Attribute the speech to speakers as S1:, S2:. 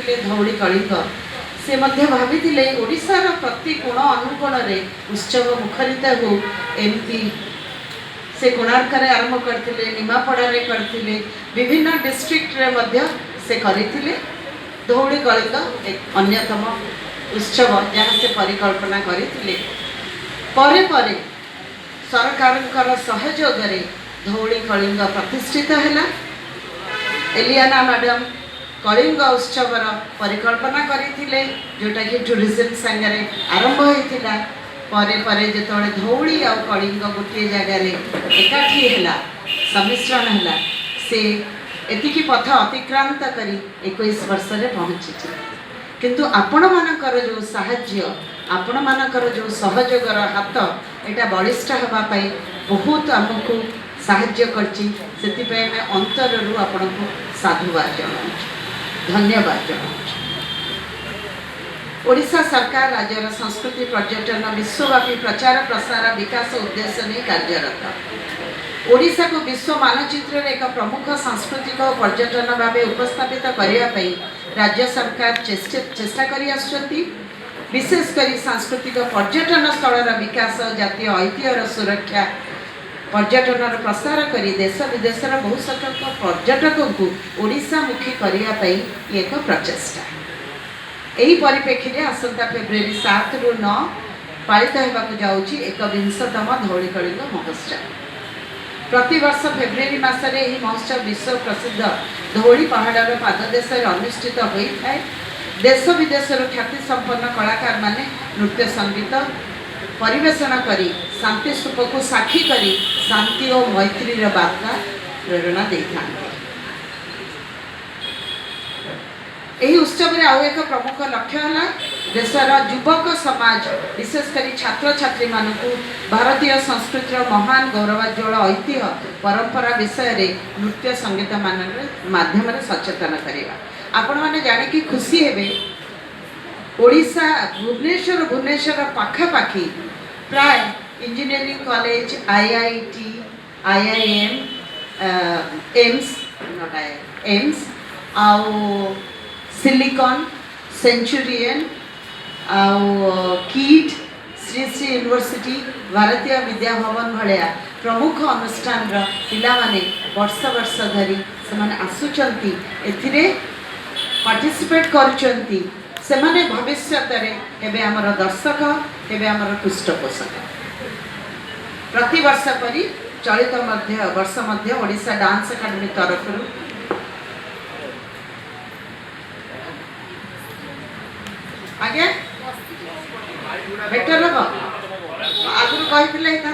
S1: କରିଥିଲେ ଧଉଳି କଳିଙ୍ଗ से मध्य भाभी ओडिशार प्रति कोण अनुकोण उत्सव मुखरित हो एमती से कोणार्क आरंभ करते निमापड़ा करते विभिन्न डिस्ट्रिक्ट रे मध्य से करते धौली कलिंग एक अन्यतम उत्सव जहाँ से परिकल्पना करते परे सरकार सहयोग धौली कलिंग प्रतिष्ठित है। एलियाना मैडम कलिंग उत्सवर परिकल्पना करते जोटा कि टूरिज्म सांगे आरंभ होता परे परे जो धौली आ कलिंग गोटे जगार एकाठी है सम्मिश्रण है से एतिकी पथ अतिक्रांत करी 21 वर्ष रे पहुँची किंतु आपण मानकर जो साहाय्य आपण मानकर जो सहयोगर हाथ एटा बलिष्ठ होगापाई बहुत आमको साहाय्य करछि सेतिपय मैं अंतररू आपनको साधुवाद जणाउछु धन्यवाद जणाउछु। ओडिशा सरकार राज्यर संस्कृति पर्यटन विश्वव्यापी प्रचार प्रसार विकास उद्देश्य नहीं कार्यरत ओडिशा को विश्व मानचित्र एक प्रमुख सांस्कृतिक और पर्यटन भाव उपस्थापित करने राज्य सरकार चेष्टा करी आसुछंती विशेषकर सांस्कृतिक पर्यटन स्थल विकास जातीय ऐतिह्यर सुरक्षा पर्यटन प्रसार करी देश विदेशर बहु संख्यक पर्यटकों को ओडिशामुखी करने एक प्रचेषा यही परिप्रेक्षी में आसंता फेब्रुआरी 7 ରୁ 9 पालित होगाक जाऊँगी 21तम धौली कलिंग महोत्सव। प्रतिवर्ष फेब्रुआरी मासरे यह महोत्सव विश्व प्रसिद्ध धौली पहाड़र पाददेश अनुष्ठित होता है। देश विदेशर ख्याति संपन्न कलाकार माने नृत्य संगीत परिवेषण करी शांति स्तूप को साक्षी करी शांति और मैत्रीर वार्ता प्रेरणा देता। यही उत्सव में आउ एक प्रमुख लक्ष्य है देशर युवक समाज विशेषकर छात्र छात्री मानक भारतीय संस्कृतिर महान गौरवोज्वल ऐतिह्य परंपरा विषय रे नृत्य संगीत माध्यम सचेतन करवा। आपण मैंने जानिकी खुशी हेबे ओडिशा भुवनेश्वर पाखापाखी प्राय engineering college IIT IIM AIIMS आउ सिलिकॉन सेंचुरियन आउ कीट श्री श्री यूनिवर्सिटी भारतीय विद्या भवन भाया प्रमुख अनुष्ठान पिला माने वर्ष वर्ष धरी से आसुचंती एथिरे पार्टिसिपेट करुचंती से माने भविष्य हेबे आमर दर्शक हेबे आमर पृष्ठपोषक। प्रति वर्ष परी चलित वर्ष मध्य ओडिशा डांस एकेडमी तरफ आगे बेटर हम आगु कही था